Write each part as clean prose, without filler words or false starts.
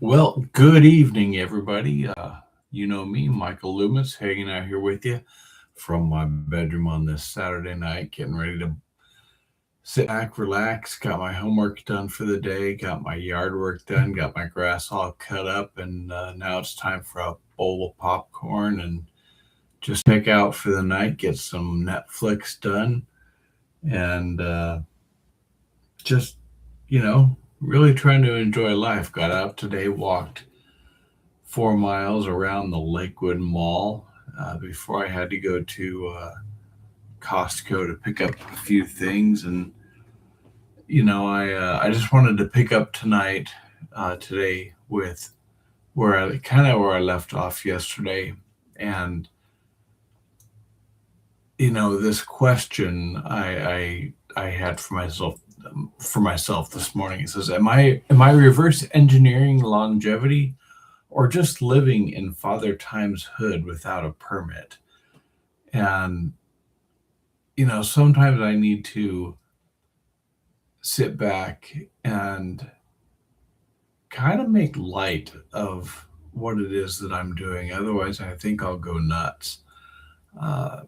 Well, good evening, everybody. You know me, Michael Loomis, hanging out here with you from my bedroom on this Saturday night, getting ready to sit back, relax. Got my homework done for the day, got my yard work done, got my grass all cut up, and now it's time for a bowl of popcorn and just check out for the night, get some Netflix done, and just, really trying to enjoy life. Got out today, walked 4 miles around the Lakewood Mall before I had to go to Costco to pick up a few things. And I just wanted to pick up today with where I left off yesterday, and this question I had for myself this morning. It says, am I reverse engineering longevity, or just living in Father Time's hood without a permit? And, sometimes I need to sit back and kind of make light of what it is that I'm doing. Otherwise, I think I'll go nuts. Uh,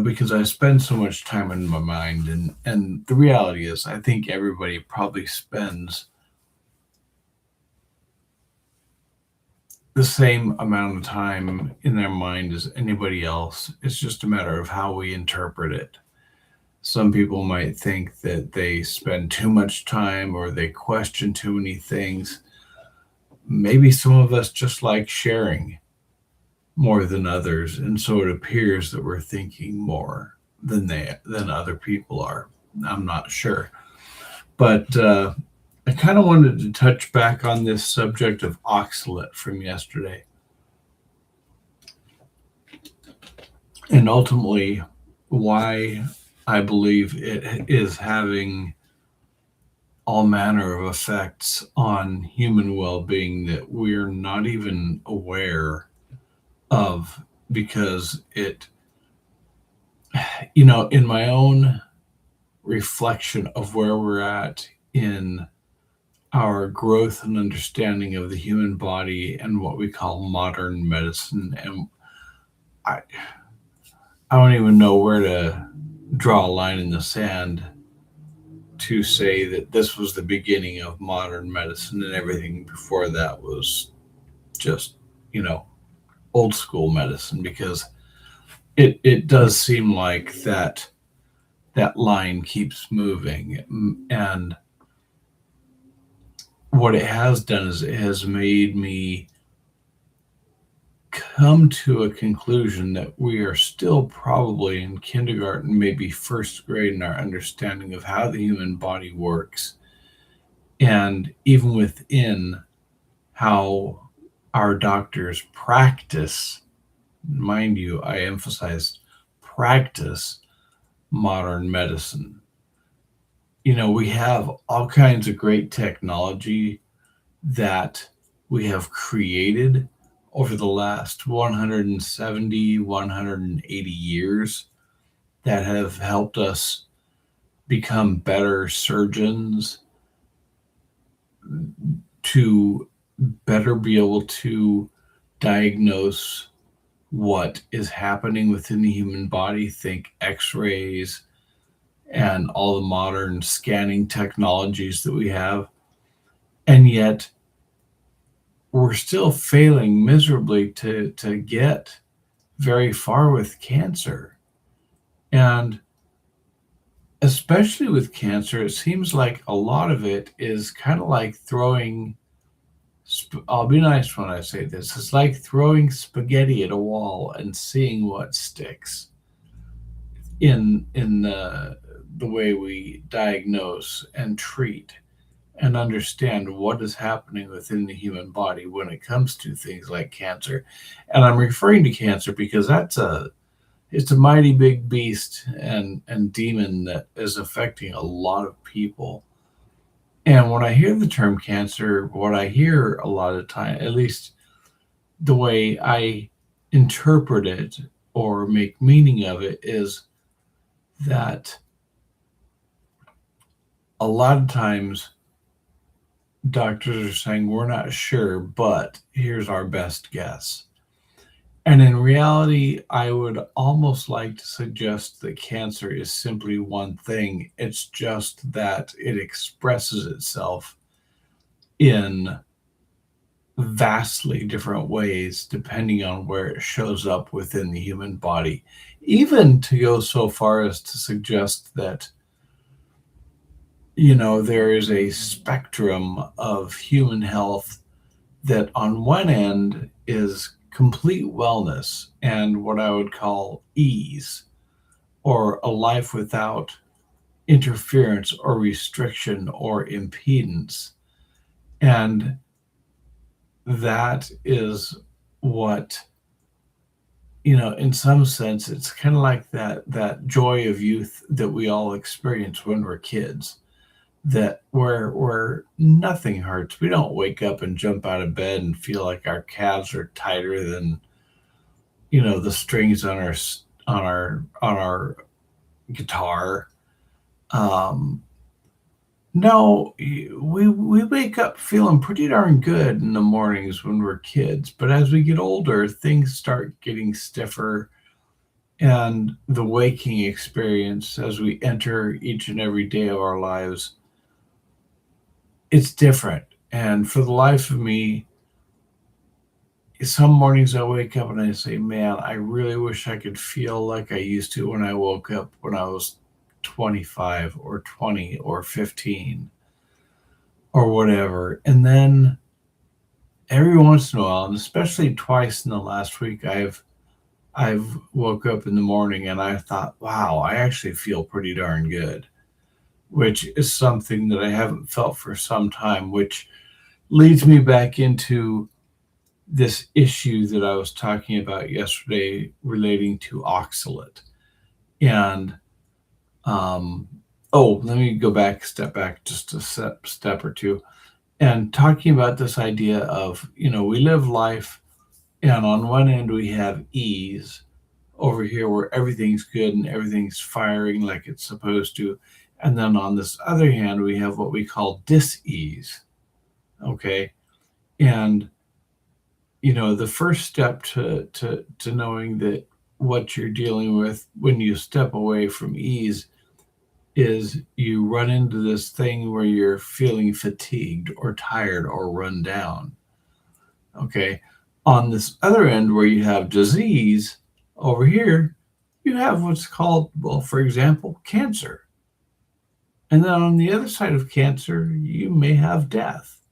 because I spend so much time in my mind. And the reality is, I think everybody probably spends the same amount of time in their mind as anybody else. It's just a matter of how we interpret it. Some people might think that they spend too much time or they question too many things. Maybe some of us just like sharing more than others, and so it appears that we're thinking more than other people are. I'm not sure, but I kind of wanted to touch back on this subject of oxalate from yesterday, and ultimately why I believe it is having all manner of effects on human well-being that we're not even aware of, because in my own reflection of where we're at in our growth and understanding of the human body and what we call modern medicine. And I, I don't even know where to draw a line in the sand to say that this was the beginning of modern medicine and everything before that was just, you know, old school medicine, because it does seem like that line keeps moving. And what it has done is it has made me come to a conclusion that we are still probably in kindergarten, maybe first grade, in our understanding of how the human body works. And even within how our doctors practice, mind you, I emphasize practice modern medicine. We have all kinds of great technology that we have created over the last 170, 180 years that have helped us become better surgeons, to better be able to diagnose what is happening within the human body. Think x-rays and all the modern scanning technologies that we have. And yet we're still failing miserably to get very far with cancer. And especially with cancer, it seems like a lot of it is kind of like throwing, I'll be nice when I say this, it's like throwing spaghetti at a wall and seeing what sticks in the way we diagnose and treat and understand what is happening within the human body when it comes to things like cancer. And I'm referring to cancer because it's a mighty big beast and demon that is affecting a lot of people. And when I hear the term cancer, what I hear a lot of time, at least the way I interpret it or make meaning of it, is that a lot of times doctors are saying, we're not sure, but here's our best guess. And in reality, I would almost like to suggest that cancer is simply one thing. It's just that it expresses itself in vastly different ways depending on where it shows up within the human body. Even to go so far as to suggest that, there is a spectrum of human health that on one end is complete wellness and what I would call ease, or a life without interference or restriction or impedance. And that is what, in some sense, it's kind of like that joy of youth that we all experience when we're kids, that where nothing hurts. We don't wake up and jump out of bed and feel like our calves are tighter than the strings on our guitar. Um, no, we wake up feeling pretty darn good in the mornings when we're kids, but as we get older, things start getting stiffer, and the waking experience as we enter each and every day of our lives, it's different. And for the life of me, some mornings I wake up and I say, man, I really wish I could feel like I used to when I woke up when I was 25 or 20 or 15 or whatever. And then every once in a while, and especially twice in the last week, I've woke up in the morning and I thought, wow, I actually feel pretty darn good, which is something that I haven't felt for some time, which leads me back into this issue that I was talking about yesterday relating to oxalate. And let me go back, step back just a step or two, and talking about this idea of, we live life, and on one end we have ease over here where everything's good and everything's firing like it's supposed to. And then on this other hand, we have what we call dis-ease. Okay. And the first step to knowing that what you're dealing with when you step away from ease is you run into this thing where you're feeling fatigued or tired or run down. Okay. On this other end where you have disease over here, you have what's called, well, for example, cancer. And then on the other side of cancer, you may have death.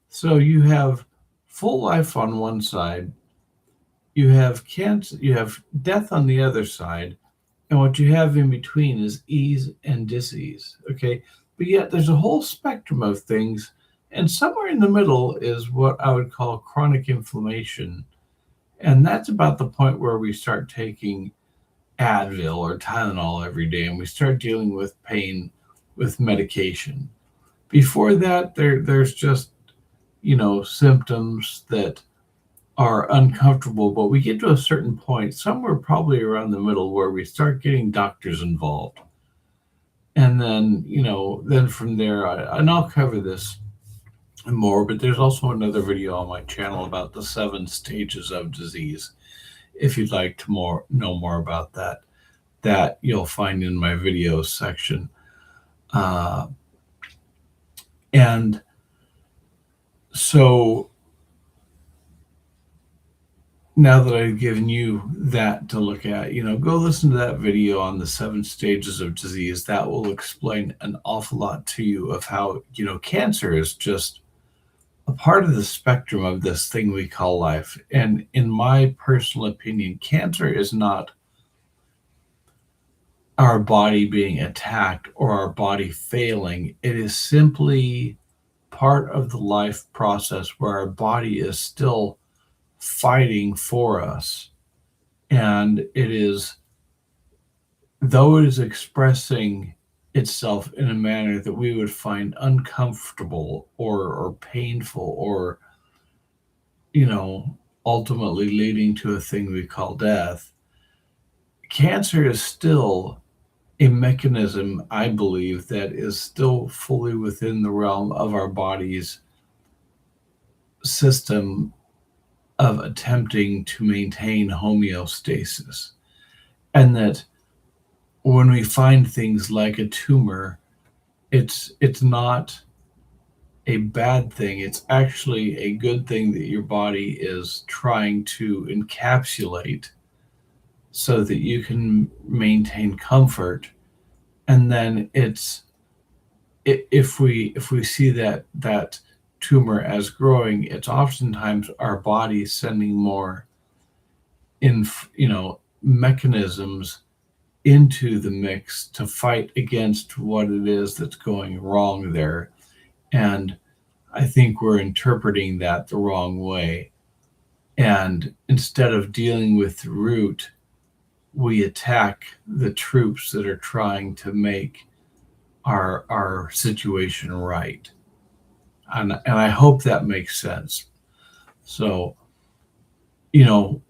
So you have full life on one side, you have cancer, you have death on the other side, and what you have in between is ease and dis-ease. Okay, but yet there's a whole spectrum of things, and somewhere in the middle is what I would call chronic inflammation, and that's about the point where we start taking Advil or Tylenol every day, and we start dealing with pain with medication. Before that, there's just symptoms that are uncomfortable, but we get to a certain point, somewhere probably around the middle, where we start getting doctors involved. And then, then from there, and I'll cover this more, but there's also another video on my channel about the 7 stages of disease. If you'd like to know more about that you'll find in my videos section. And so now that I've given you that to look at, go listen to that video on the 7 stages of disease. That will explain an awful lot to you of how, cancer is just a part of the spectrum of this thing we call life. And in my personal opinion, cancer is not our body being attacked or our body failing. It is simply part of the life process where our body is still fighting for us. And it is, though it is expressing itself in a manner that we would find uncomfortable or painful or, ultimately leading to a thing we call death, cancer is still a mechanism, I believe, that is still fully within the realm of our body's system of attempting to maintain homeostasis. And that when we find things like a tumor, it's not a bad thing. It's actually a good thing that your body is trying to encapsulate so that you can maintain comfort. And then if we see that tumor as growing, it's oftentimes our body sending more in mechanisms into the mix to fight against what it is that's going wrong there. And I think we're interpreting that the wrong way. And instead of dealing with the root, we attack the troops that are trying to make our situation right. And I hope that makes sense. So, you know,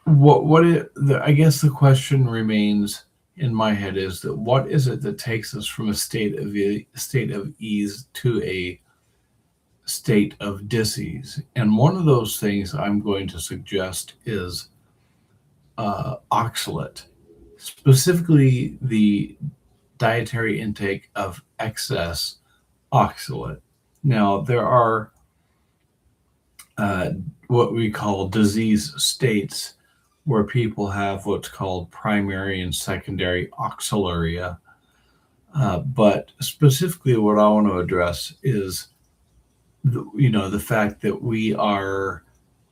I guess the question remains in my head is that what is it that takes us from a state of ease to a state of dis-ease? And one of those things I'm going to suggest is oxalate, specifically the dietary intake of excess oxalate. Now, there are uh, what we call disease states where people have what's called primary and secondary oxaluria. But specifically, what I want to address is the fact that we are,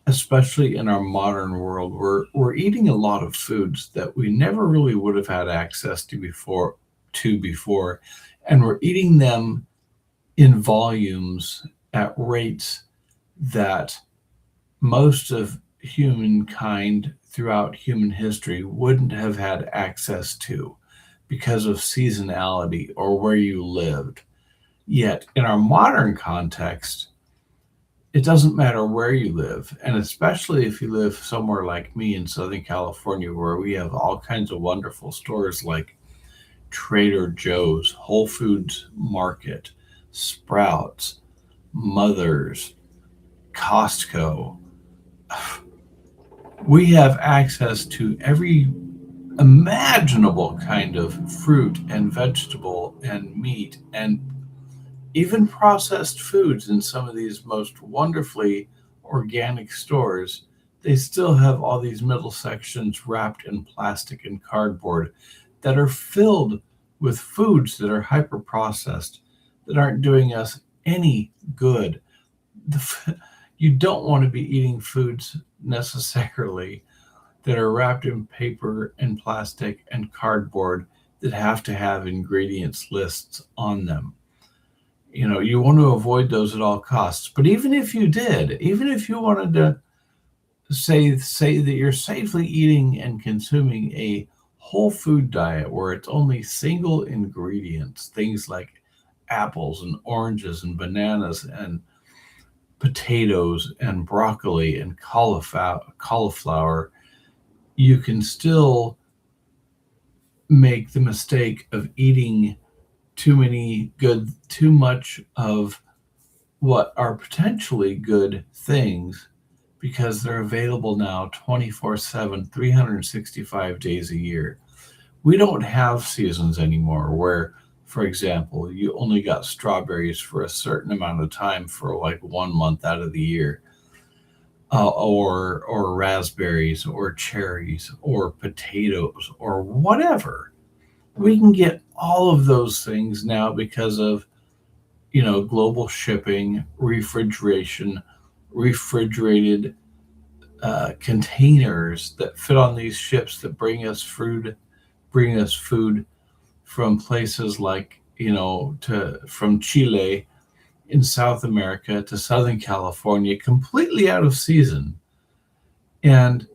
especially in our modern world, we're eating a lot of foods that we never really would have had access to before, and we're eating them in volumes at rates that most of humankind throughout human history wouldn't have had access to because of seasonality or where you lived. Yet, in our modern context, it doesn't matter where you live. And especially if you live somewhere like me in Southern California, where we have all kinds of wonderful stores like Trader Joe's, Whole Foods Market, Sprouts, Mother's, Costco. We have access to every imaginable kind of fruit and vegetable and meat and even processed foods in some of these most wonderfully organic stores. They still have all these middle sections wrapped in plastic and cardboard that are filled with foods that are hyper processed that aren't doing us any good. You don't want to be eating foods necessarily that are wrapped in paper and plastic and cardboard that have to have ingredients lists on them. You want to avoid those at all costs. But even if you did, even if you wanted to say that you're safely eating and consuming a whole food diet where it's only single ingredients, things like apples and oranges and bananas and potatoes and broccoli and cauliflower, you can still make the mistake of eating too much of what are potentially good things because they're available now 24/7, 365 days a year. We don't have seasons anymore where, for example, you only got strawberries for a certain amount of time for like 1 month out of the year, or raspberries or cherries or potatoes or whatever. We can get all of those things now because of global shipping, refrigeration, refrigerated containers that fit on these ships that bring us food from places like from Chile in South America to Southern California, completely out of season. And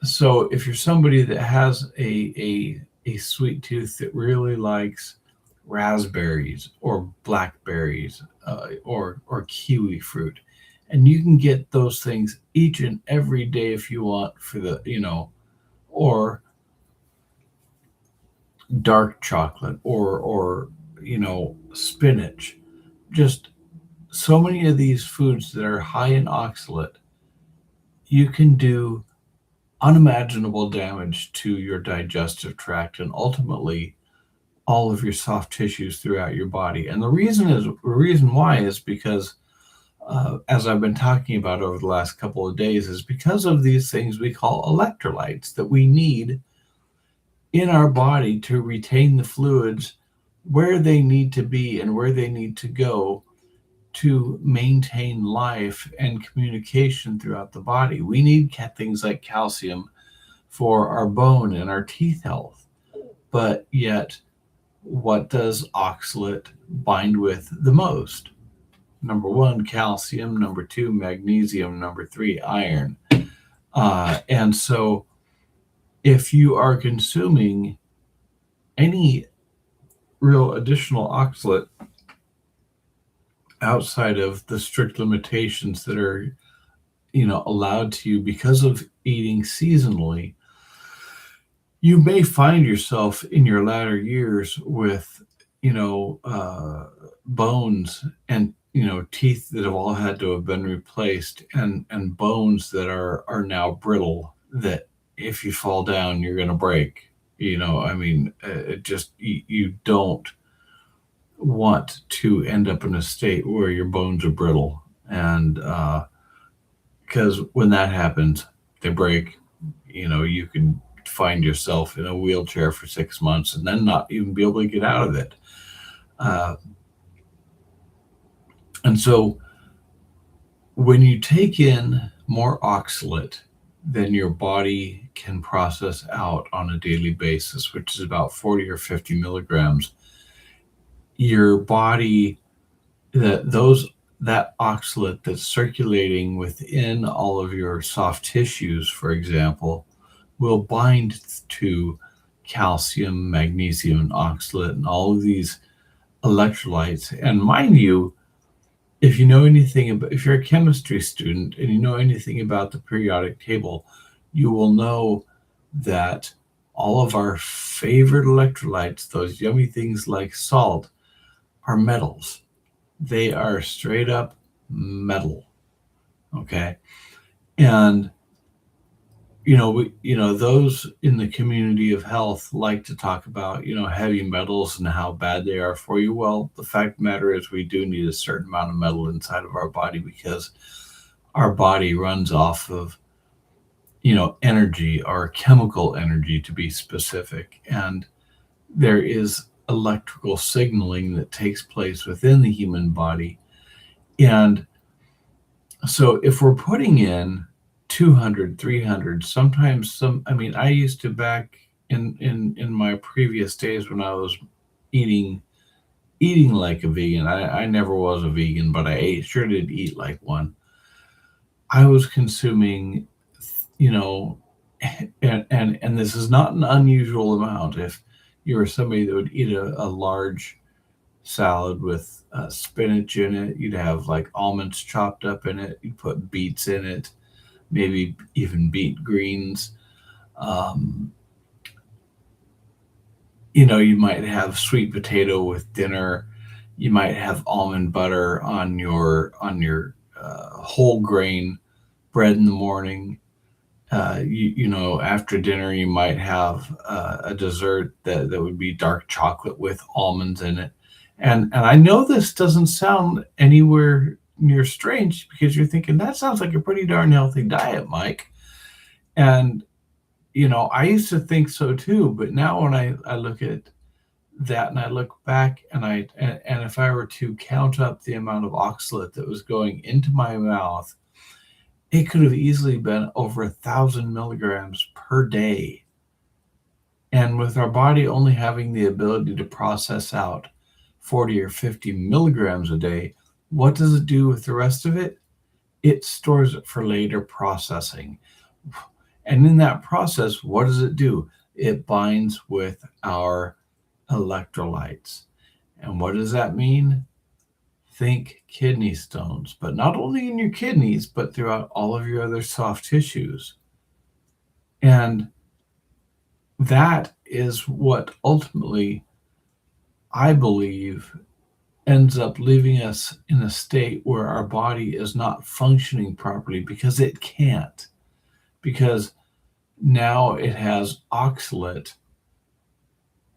so, if you're somebody that has a sweet tooth that really likes raspberries or blackberries or kiwi fruit, And you can get those things each and every day if you want for the, or dark chocolate or spinach. Just so many of these foods that are high in oxalate, you can do unimaginable damage to your digestive tract and ultimately all of your soft tissues throughout your body. And the reason why is because, as I've been talking about over the last couple of days, is because of these things we call electrolytes that we need in our body to retain the fluids where they need to be and where they need to go to maintain life and communication throughout the body. We need things like calcium for our bone and our teeth health. But yet, what does oxalate bind with the most? Number one, calcium. Number two, magnesium. Number three, iron. And so, if you are consuming any real additional oxalate outside of the strict limitations that are, allowed to you because of eating seasonally, you may find yourself in your latter years with, bones and teeth that have all had to have been replaced, and bones that are now brittle, that if you fall down you're going to break. I mean, it just, you don't want to end up in a state where your bones are brittle, and because when that happens, they break. You can find yourself in a wheelchair for 6 months and then not even be able to get out of it. Uh, and so when you take in more oxalate than your body can process out on a daily basis, which is about 40 or 50 milligrams, your body, that oxalate that's circulating within all of your soft tissues, for example, will bind to calcium, magnesium, and oxalate, and all of these electrolytes. And mind you, if you're a chemistry student and you know anything about the periodic table, you will know that all of our favorite electrolytes, those yummy things like salt, are metals. They are straight up metal. Okay. And those in the community of health like to talk about, heavy metals and how bad they are for you. Well, the fact of the matter is we do need a certain amount of metal inside of our body because our body runs off of, energy, or chemical energy to be specific. And there is electrical signaling that takes place within the human body. And so if we're putting in 200, 300, sometimes I used to, back in my previous days when I was eating like a vegan. I never was a vegan, but sure did eat like one. I was consuming, and this is not an unusual amount. If you were somebody that would eat a large salad with spinach in it, you'd have like almonds chopped up in it, you'd put beets in it, maybe even beet greens. Um, you might have sweet potato with dinner. You might have almond butter on your whole grain bread in the morning. After dinner, you might have a dessert that would be dark chocolate with almonds in it. And I know this doesn't sound anywhere near strange because you're thinking that sounds like a pretty darn healthy diet, Mike. And I used to think so too, but now when I look at that and I look back and if I were to count up the amount of oxalate that was going into my mouth, it could have easily been over 1,000 milligrams per day. And with our body only having the ability to process out 40 or 50 milligrams a day, what does it do with the rest of it? It stores it for later processing. And in that process, what does it do? It binds with our electrolytes. And what does that mean? think kidney stones, but not only in your kidneys, but throughout all of your other soft tissues. And that is what ultimately, I believe, ends up leaving us in a state where our body is not functioning properly because it can't. Because now it has oxalate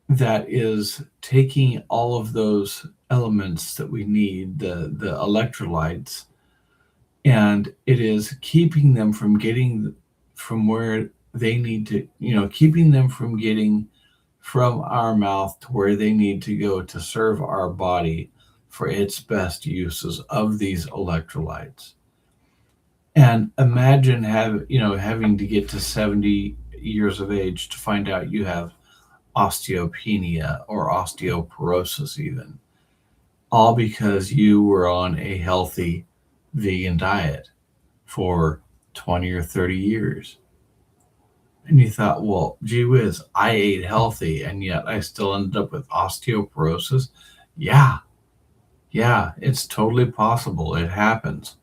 that is taking all of those elements that we need, the electrolytes, and it is keeping them from getting from where they need to, keeping them from getting from our mouth to where they need to go to serve our body for its best uses of these electrolytes. And imagine having to get to 70 years of age to find out you have osteopenia or osteoporosis, even, all because you were on a healthy vegan diet for 20 or 30 years. And you thought, well, gee whiz, I ate healthy and yet I still ended up with osteoporosis. Yeah, yeah, it's totally possible. It happens.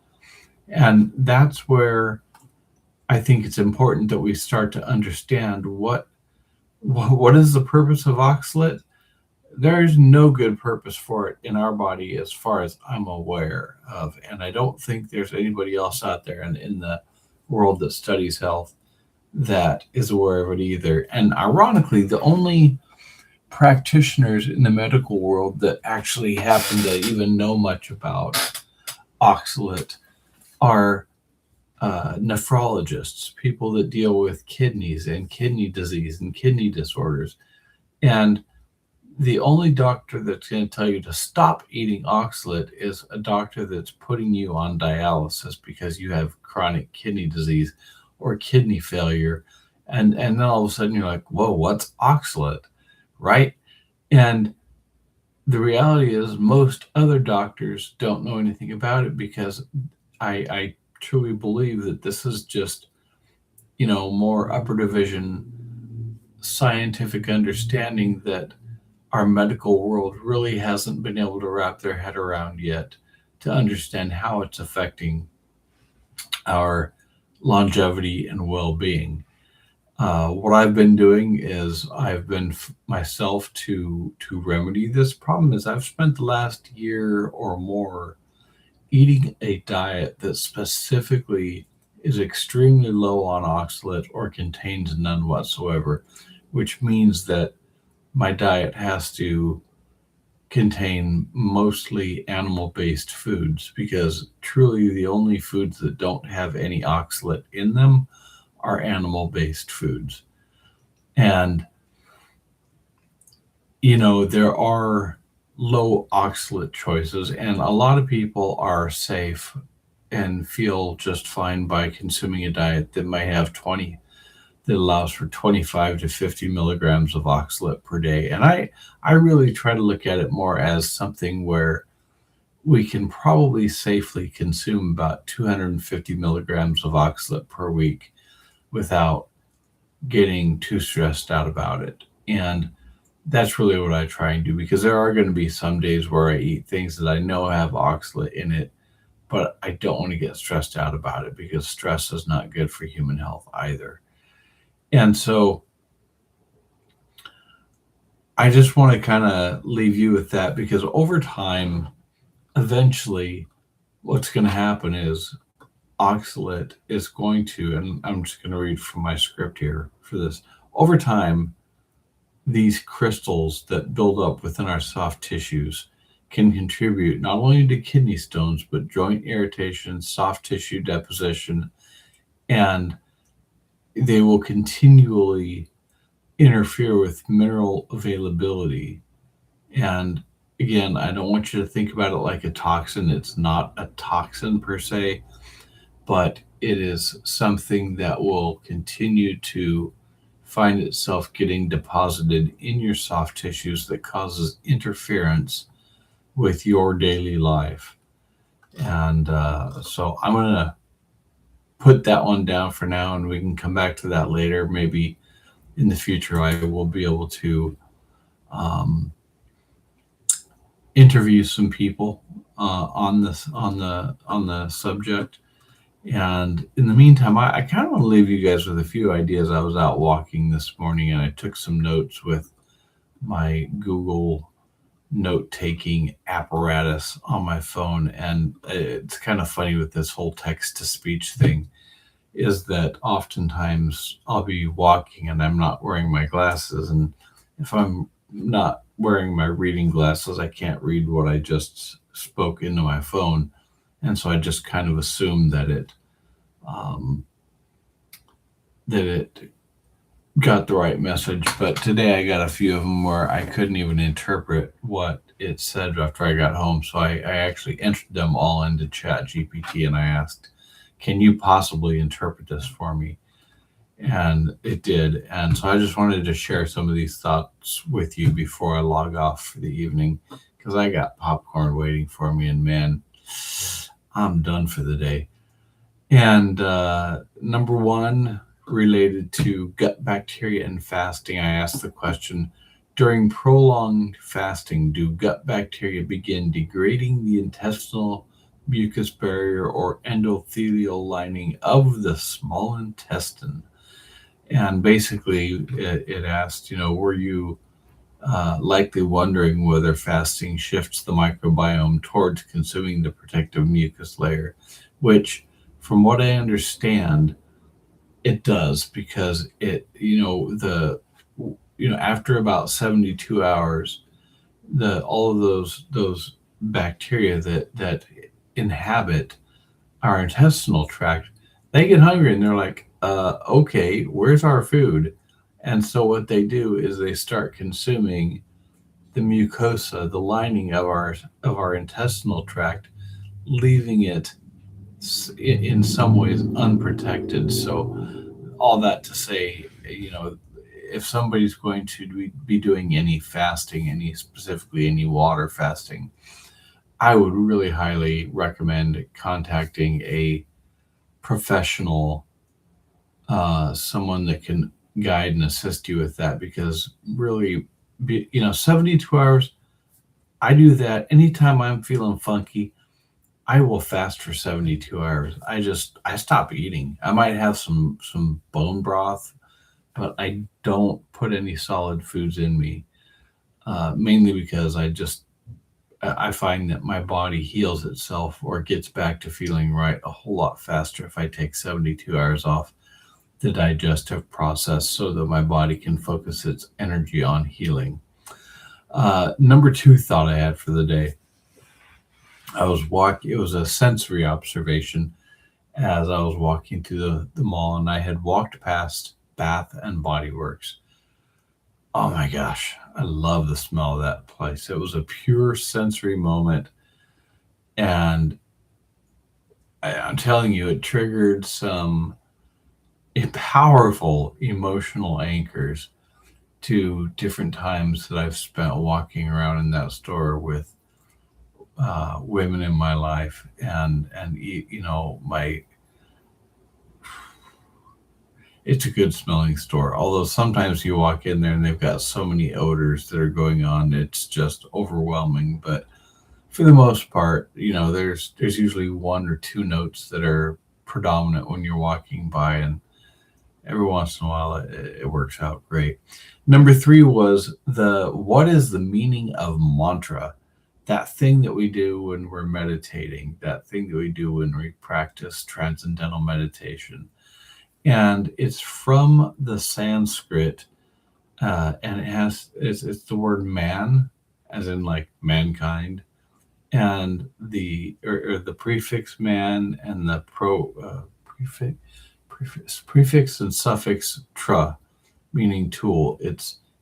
And that's where I think it's important that we start to understand what is the purpose of oxalate. There's no good purpose for it in our body as far as I'm aware of. And I don't think there's anybody else out there in the world that studies health that is aware of it either. And ironically, the only practitioners in the medical world that actually happen to even know much about oxalate are nephrologists, people that deal with kidneys and kidney disease and kidney disorders. And the only doctor that's going to tell you to stop eating oxalate is a doctor that's putting you on dialysis because you have chronic kidney disease or kidney failure. And then all of a sudden you're like, whoa, what's oxalate? Right? And the reality is most other doctors don't know anything about it because I truly believe that this is just, more upper division scientific understanding that our medical world really hasn't been able to wrap their head around yet to understand how it's affecting our longevity and well-being. What I've been doing is I've been myself to remedy this problem is I've spent the last year or more eating a diet that specifically is extremely low on oxalate or contains none whatsoever, which means that my diet has to contain mostly animal-based foods because truly the only foods that don't have any oxalate in them are animal-based foods. And, there are low oxalate choices, and a lot of people are safe and feel just fine by consuming a diet that might have 20 that allows for 25 to 50 milligrams of oxalate per day. And I really try to look at it more as something where we can probably safely consume about 250 milligrams of oxalate per week without getting too stressed out about it. And that's really what I try and do because there are going to be some days where I eat things that I know have oxalate in it, but I don't want to get stressed out about it because stress is not good for human health either. And so I just want to kind of leave you with that because over time, eventually, what's going to happen is oxalate is going to, and I'm just going to read from my script here for this. Over time, these crystals that build up within our soft tissues can contribute not only to kidney stones, but joint irritation, soft tissue deposition, and they will continually interfere with mineral availability. And again, I don't want you to think about it like a toxin. It's not a toxin per se, but it is something that will continue to find itself getting deposited in your soft tissues that causes interference with your daily life. And so I'm going to put that one down for now, and we can come back to that later. Maybe in the future, I will be able to interview some people on the subject. And in the meantime, I kind of want to leave you guys with a few ideas. I was out walking this morning and I took some notes with my Google note taking apparatus on my phone. And it's kind of funny with this whole text to speech thing is that oftentimes I'll be walking and I'm not wearing my glasses. And if I'm not wearing my reading glasses, I can't read what I just spoke into my phone. And so I just kind of assume um, that it got the right message. But today I got a few of them where I couldn't even interpret what it said after I got home. So I actually entered them all into Chat GPT and I asked, can you possibly interpret this for me? And it did. And so I just wanted to share some of these thoughts with you before I log off for the evening because I got popcorn waiting for me. And man, I'm done for the day. And number one, related to gut bacteria and fasting, I asked the question, during prolonged fasting, do gut bacteria begin degrading the intestinal mucus barrier or endothelial lining of the small intestine? And basically, it asked, were you likely wondering whether fasting shifts the microbiome towards consuming the protective mucus layer, which, from what I understand, it does because after about 72 hours, the all of those bacteria that inhabit our intestinal tract, they get hungry and they're like, okay, where's our food? And so what they do is they start consuming the mucosa, the lining of our intestinal tract, leaving it in some ways unprotected. So all that to say, if somebody's going to be doing any fasting, specifically any water fasting, I would really highly recommend contacting a professional, someone that can guide and assist you with that, because really, 72 hours, I do that anytime I'm feeling funky. I will fast for 72 hours. I stop eating. I might have some bone broth, but I don't put any solid foods in me, mainly because I find that my body heals itself or gets back to feeling right a whole lot faster if I take 72 hours off the digestive process so that my body can focus its energy on healing. Number two thought I had for the day. It was a sensory observation as I was walking through the mall, and I had walked past Bath and Body Works. Oh my gosh, I love the smell of that place. It was a pure sensory moment. And I'm telling you, it triggered some powerful emotional anchors to different times that I've spent walking around in that store with women in my life, and it's a good smelling store. Although sometimes you walk in there and they've got so many odors that are going on, it's just overwhelming. But for the most part, there's usually one or two notes that are predominant when you're walking by, and every once in a while it works out great. Number three was what is the meaning of mantra? That thing that we do when we're meditating, that thing that we do when we practice transcendental meditation. And it's from the Sanskrit, and it's the word man, as in like mankind, and the prefix man and the prefix and suffix tra, meaning tool.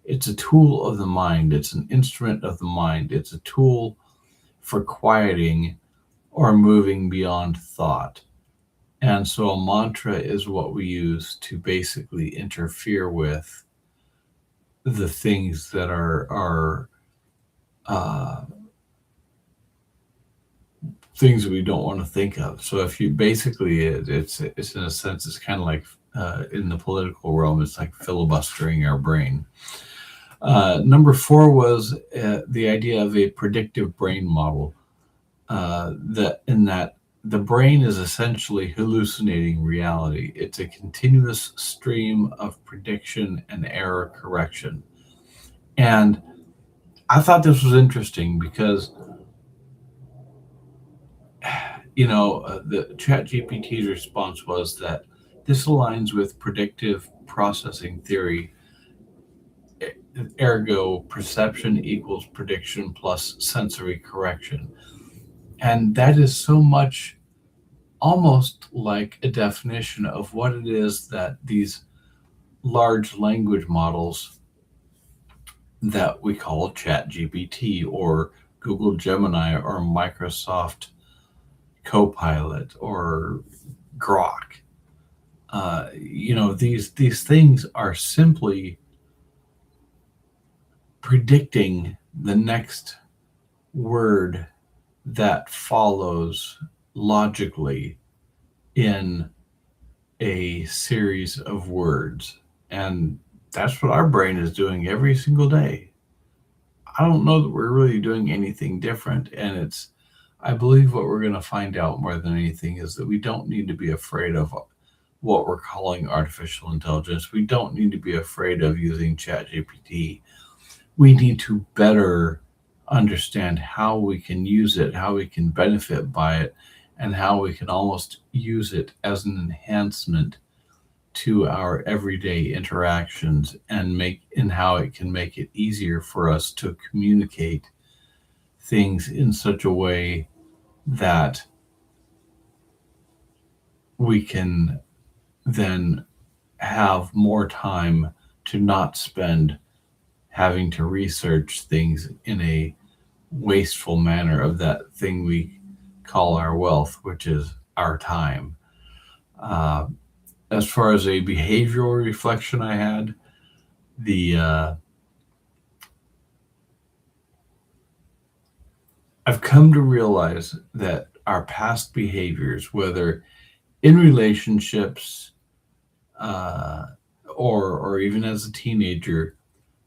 It's a tool of the mind. It's an instrument of the mind. It's a tool for quieting or moving beyond thought. And so a mantra is what we use to basically interfere with the things that are things that we don't want to think of. So if you basically, it's in a sense, it's kind of like in the political realm, it's like filibustering our brain. Number four was the idea of a predictive brain model. that the brain is essentially hallucinating reality. It's a continuous stream of prediction and error correction. And I thought this was interesting because, the ChatGPT's response was that this aligns with predictive processing theory, ergo, perception equals prediction plus sensory correction. And that is so much almost like a definition of what it is that these large language models that we call ChatGPT or Google Gemini or Microsoft Copilot or Grok. These things are simply predicting the next word that follows logically in a series of words. And that's what our brain is doing every single day. I don't know that we're really doing anything different. And I believe what we're going to find out more than anything is that we don't need to be afraid of what we're calling artificial intelligence. We don't need to be afraid of using ChatGPT. We need to better understand how we can use it, how we can benefit by it, and how we can almost use it as an enhancement to our everyday interactions and how it can make it easier for us to communicate things in such a way that we can then have more time to not spend having to research things in a wasteful manner of that thing we call our wealth, which is our time. Uh, as far as a behavioral reflection I had, the I've come to realize that our past behaviors, whether in relationships uh, or even as a teenager,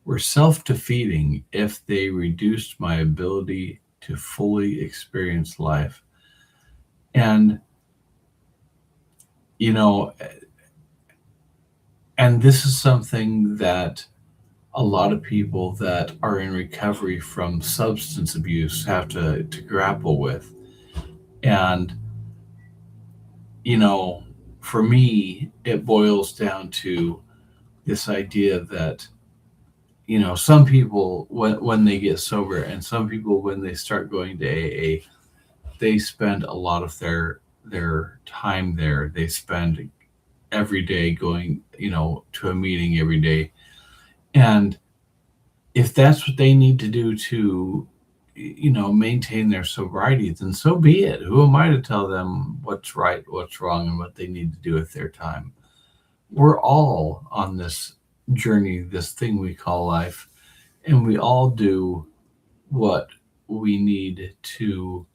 were self defeating if they reduced my ability to fully experience life. And, you know, and this is something that a lot of people that are in recovery from substance abuse have to grapple with. And, you know, for me, it boils down to this idea that, some people, when they get sober, and some people, when they start going to AA, they spend a lot of their time there. They spend every day going, to a meeting every day. And if that's what they need to do to, maintain their sobriety, then so be it. Who am I to tell them what's right, what's wrong, and what they need to do with their time? We're all on this journey, this thing we call life, and we all do what we need to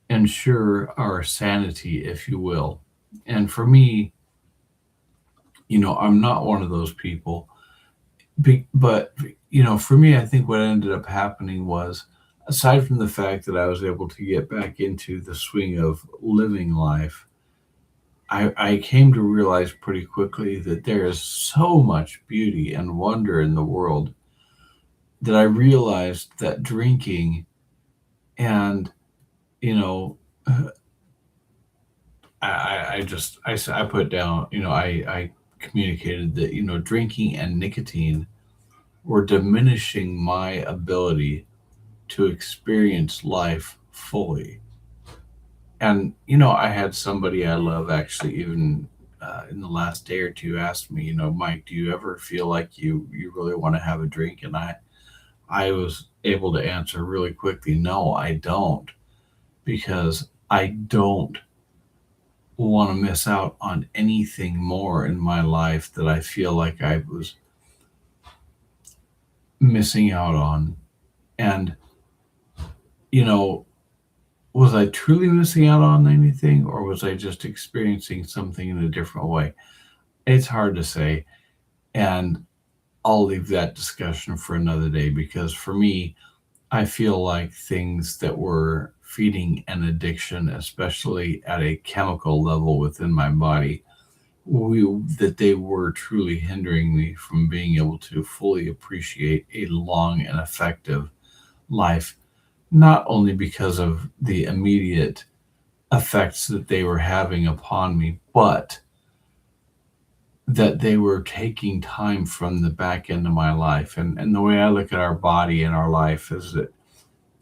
ensure our sanity, if you will. And for me, I'm not one of those people. But, for me, I think what ended up happening was, aside from the fact that I was able to get back into the swing of living life, I came to realize pretty quickly that there is so much beauty and wonder in the world that I realized that drinking and, you know, I put down, I communicated that, drinking and nicotine were diminishing my ability to experience life fully. And, I had somebody I love actually, even in the last day or two, asked me, Mike, do you ever feel like you really want to have a drink? And I was able to answer really quickly, no, I don't, because I don't want to miss out on anything more in my life that I feel like I was missing out on. And, you know, was I truly missing out on anything, or was I just experiencing something in a different way? It's hard to say. And I'll leave that discussion for another day, because for me, I feel like things that were feeding an addiction, especially at a chemical level within my body, that they were truly hindering me from being able to fully appreciate a long and effective life, not only because of the immediate effects that they were having upon me, but that they were taking time from the back end of my life. And the way I look at our body and our life is that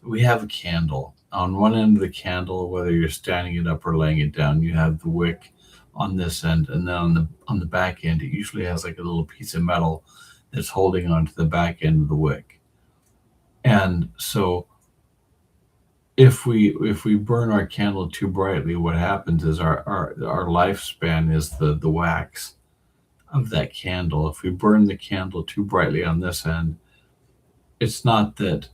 we have a candle. On one end of the candle, whether you're standing it up or laying it down, you have the wick on this end, and then on the back end, it usually has like a little piece of metal that's holding onto the back end of the wick. And so if we burn our candle too brightly, what happens is our lifespan is the wax of that candle. If we burn the candle too brightly on this end, it's not that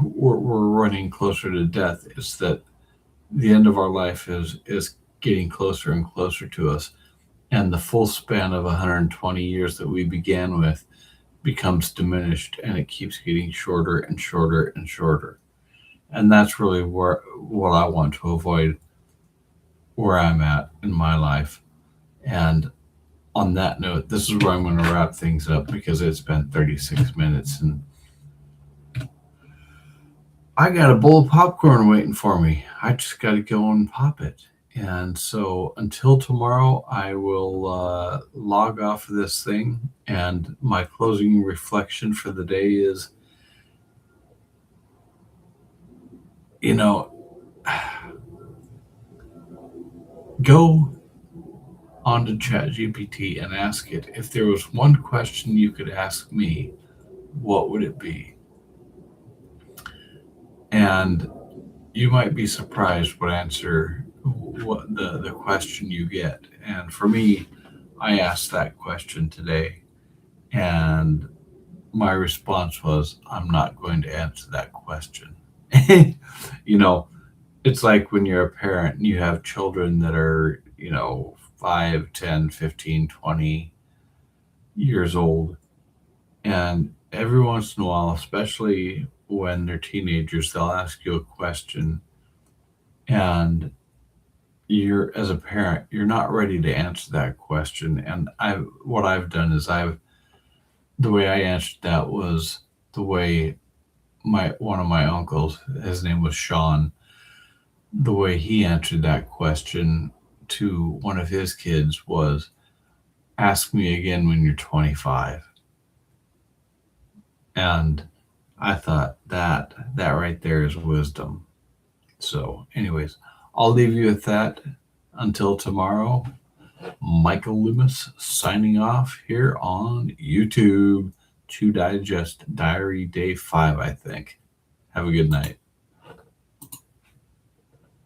we're running closer to death. It's that the end of our life is getting closer and closer to us, and the full span of 120 years that we began with becomes diminished, and it keeps getting shorter and shorter and shorter. And that's really what I want to avoid where I'm at in my life. And on that note, this is where I'm going to wrap things up because it's been 36 minutes and I got a bowl of popcorn waiting for me. I just got to go and pop it. And so until tomorrow, I will log off of this thing. And my closing reflection for the day is, you know, go onto ChatGPT and ask it, if there was one question you could ask me, what would it be? And you might be surprised what the question you get. And for me, I asked that question today, and my response was, I'm not going to answer that question. you know, it's like when you're a parent and you have children that are, 5, 10, 15, 20 years old. And every once in a while, especially when they're teenagers, they'll ask you a question. And as a parent, you're not ready to answer that question. And what I've done is the way I answered that was the way one of my uncles, his name was Sean, the way he answered that question to one of his kids was, ask me again when you're 25. And I thought that right there is wisdom. So anyways, I'll leave you with that until tomorrow. Michael Loomis signing off here on YouTube to digest Diary Day 5, I think. Have a good night.